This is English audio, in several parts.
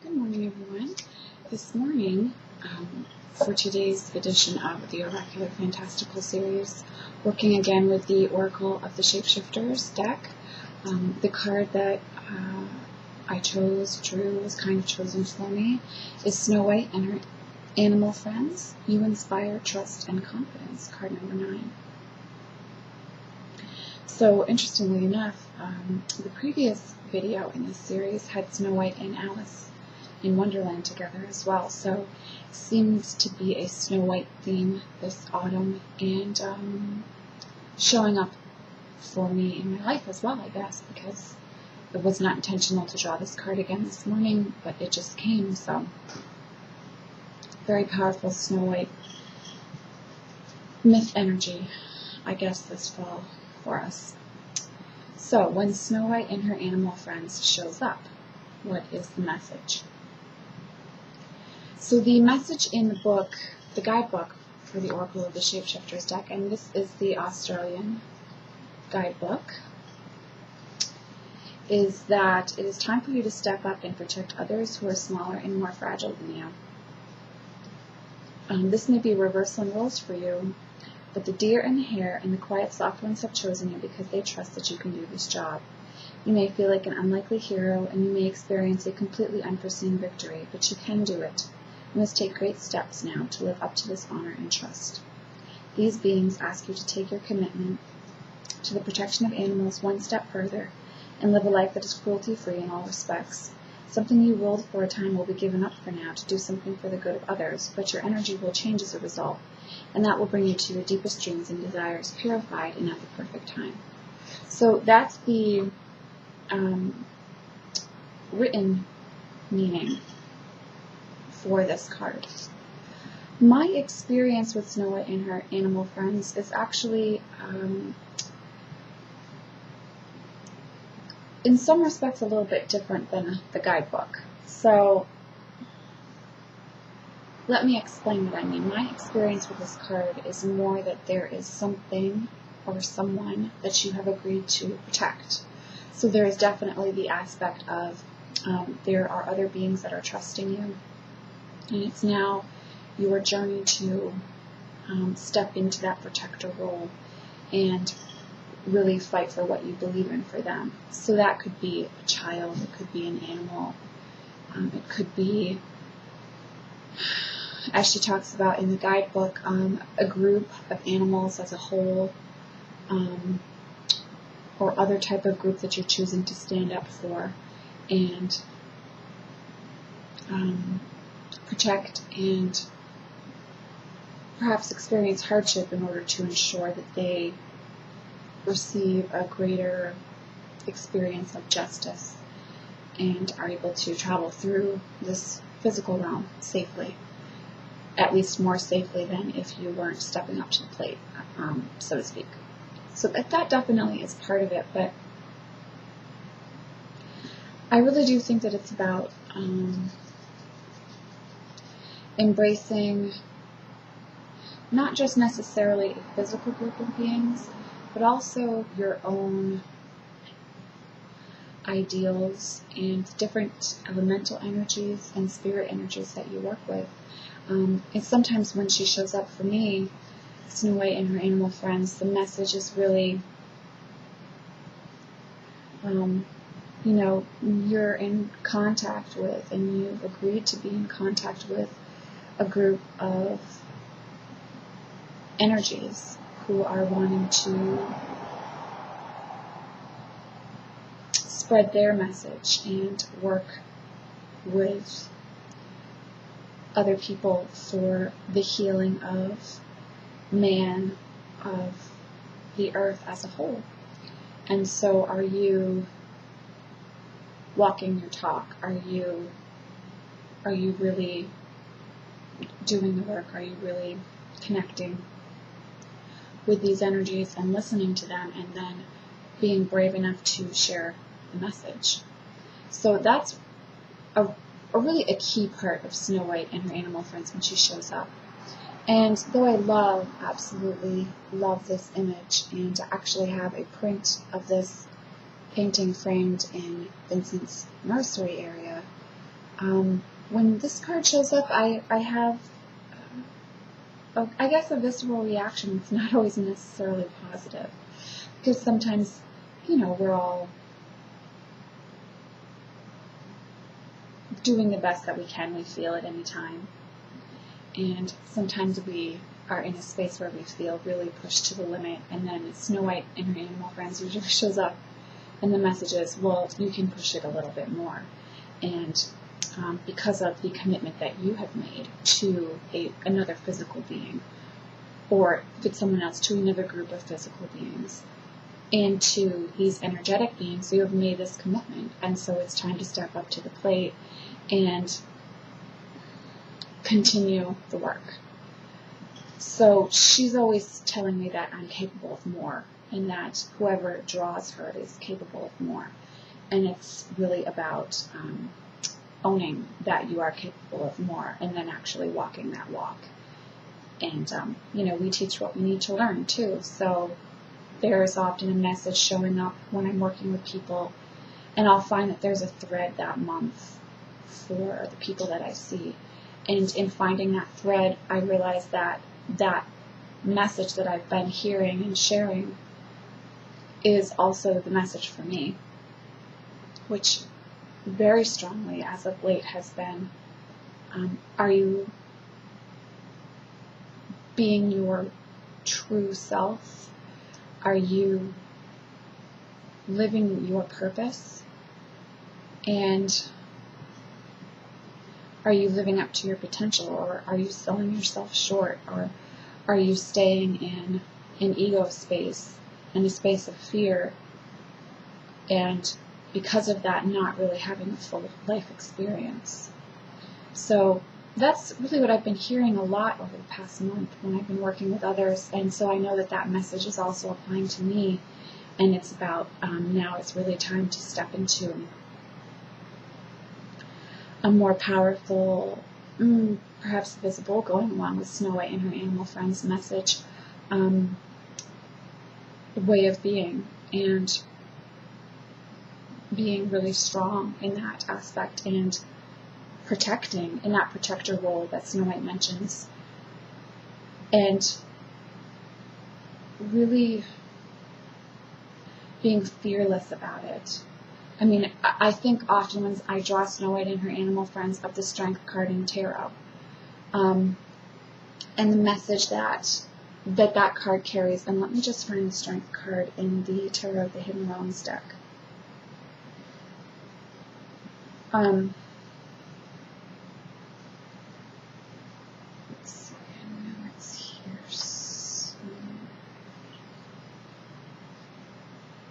Good morning, everyone. This morning, for today's edition of the Oracular Fantastical series, working again with the Oracle of the Shapeshifters deck. The card that I drew, was kind of chosen for me, is Snow White and her animal friends. You inspire trust and confidence, card number 9. So, interestingly enough, the previous video in this series had Snow White and Alice in Wonderland together as well, so it seems to be a Snow White theme this autumn, and showing up for me in my life as well, I guess, because it was not intentional to draw this card again this morning, but it just came. So very powerful Snow White myth energy, I guess, this fall for us. So when Snow White and her animal friends shows up, what is the message? So the message in the book, the guidebook for the Oracle of the Shapeshifters deck, and this is the Australian guidebook, is that it is time for you to step up and protect others who are smaller and more fragile than you. This may be reversal in roles for you, but the deer and the hare and the quiet soft ones have chosen you because they trust that you can do this job. You may feel like an unlikely hero, and you may experience a completely unforeseen victory, but you can do it. You must take great steps now to live up to this honor and trust. These beings ask you to take your commitment to the protection of animals one step further and live a life that is cruelty-free in all respects. Something you willed for a time will be given up for now to do something for the good of others, but your energy will change as a result, and that will bring you to your deepest dreams and desires, purified and at the perfect time. So that's the written meaning for this card. My experience with Snow White and her animal friends is actually, in some respects, a little bit different than the guidebook. So let me explain what I mean. My experience with this card is more that there is something or someone that you have agreed to protect. So there is definitely the aspect of there are other beings that are trusting you, and it's now your journey to step into that protector role and really fight for what you believe in for them. So that could be a child, it could be an animal, it could be, as she talks about in the guidebook, a group of animals as a whole, or other type of group that you're choosing to stand up for and protect and perhaps experience hardship in order to ensure that they receive a greater experience of justice and are able to travel through this physical realm safely, at least more safely than if you weren't stepping up to the plate, so to speak. So that definitely is part of it, but I really do think that it's about embracing not just necessarily a physical group of beings, but also your own ideals and different elemental energies and spirit energies that you work with. And sometimes when she shows up for me, Snow White and her animal friends, the message is really, you're in contact with, and you've agreed to be in contact with a group of energies who are wanting to spread their message and work with other people for the healing of man, of the earth as a whole. And so are you walking your talk? Are you really doing the work? Are you really connecting with these energies and listening to them, and then being brave enough to share the message? So that's really a key part of Snow White and her animal friends when she shows up. And though I absolutely love this image, and to actually have a print of this painting framed in Vincent's nursery area, When this card shows up, I have, I guess, a visceral reaction. It's not always necessarily positive, because sometimes, we're all doing the best that we can, we feel at any time. And sometimes we are in a space where we feel really pushed to the limit, and then Snow White and her animal friends usually shows up, and the message is, well, you can push it a little bit more. And because of the commitment that you have made to another physical being, or if it's someone else, to another group of physical beings, and to these energetic beings, you have made this commitment, and so it's time to step up to the plate and continue the work. So she's always telling me that I'm capable of more, and that whoever draws her is capable of more. And it's really about owning that you are capable of more, and then actually walking that walk. And, we teach what we need to learn, too. So there's often a message showing up when I'm working with people, and I'll find that there's a thread that month for the people that I see. And in finding that thread, I realize that that message that I've been hearing and sharing is also the message for me, which very strongly as of late has been, are you being your true self? Are you living your purpose? And are you living up to your potential, or are you selling yourself short, or are you staying in an ego space, in a space of fear, and because of that not really having a full life experience? So that's really what I've been hearing a lot over the past month when I've been working with others, and so I know that that message is also applying to me, and it's about now it's really time to step into a more powerful, perhaps visible, going along with Snow White and her animal friends' message, way of being, and being really strong in that aspect, and protecting in that protector role that Snow White mentions, and really being fearless about it. I mean, I think often when I draw Snow White and her animal friends of the Strength card in Tarot, and the message that card carries, and let me just find the Strength card in the Tarot of the Hidden Realms deck.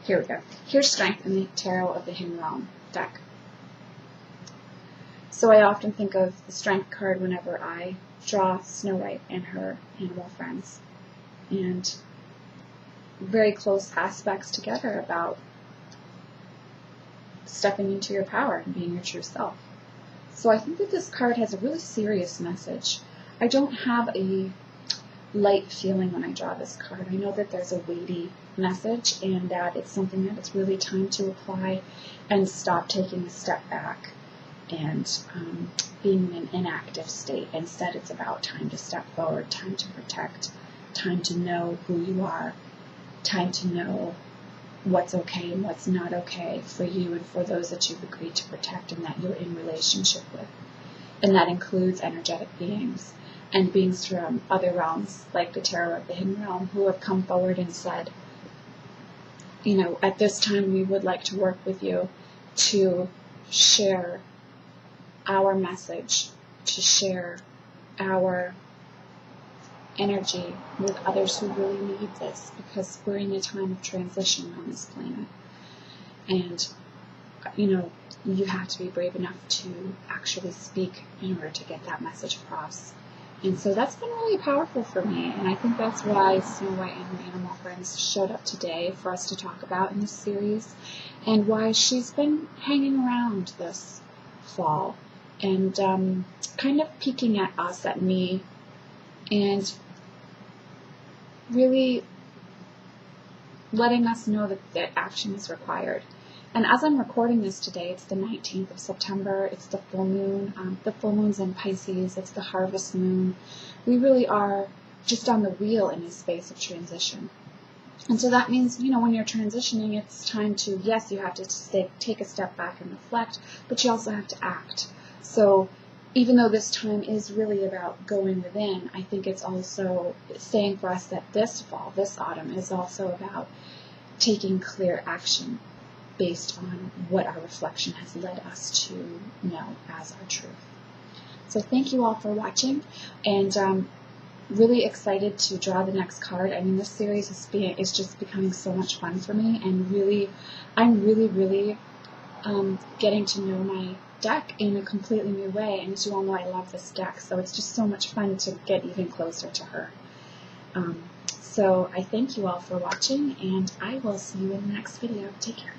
Here we go. Here's Strength in the Tarot of the Hidden Realm deck. So I often think of the Strength card whenever I draw Snow White and her animal friends, and very close aspects together about stepping into your power and being your true self. So I think that this card has a really serious message. I don't have a light feeling when I draw this card. I know that there's a weighty message, and that it's something that it's really time to apply and stop taking a step back and being in an inactive state. Instead, it's about time to step forward, time to protect, time to know who you are, time to know what's okay and what's not okay for you and for those that you've agreed to protect and that you're in relationship with. And that includes energetic beings and beings from other realms, like the Tarot of the Hidden Realm, who have come forward and said, at this time we would like to work with you to share our message, to share our energy with others who really need this, because we're in a time of transition on this planet. And, you have to be brave enough to actually speak in order to get that message across. And so that's been really powerful for me, and I think that's why Snow White and her animal friends showed up today for us to talk about in this series, and why she's been hanging around this fall and kind of peeking at us, at me, and really letting us know that action is required, And as I'm recording this today, it's the 19th of September. It's the full moon. The full moon's in Pisces. It's the harvest moon. We really are just on the wheel in a space of transition. And so that means, when you're transitioning, it's time to, yes, you have to take a step back and reflect, but you also have to act. So even though this time is really about going within, I think it's also saying for us that this fall, this autumn, is also about taking clear action based on what our reflection has led us to know as our truth. So thank you all for watching, and really excited to draw the next card. I mean, this series is just becoming so much fun for me, and I'm really getting to know my deck in a completely new way. And as you all know, I love this deck, so it's just so much fun to get even closer to her. So I thank you all for watching, and I will see you in the next video. Take care.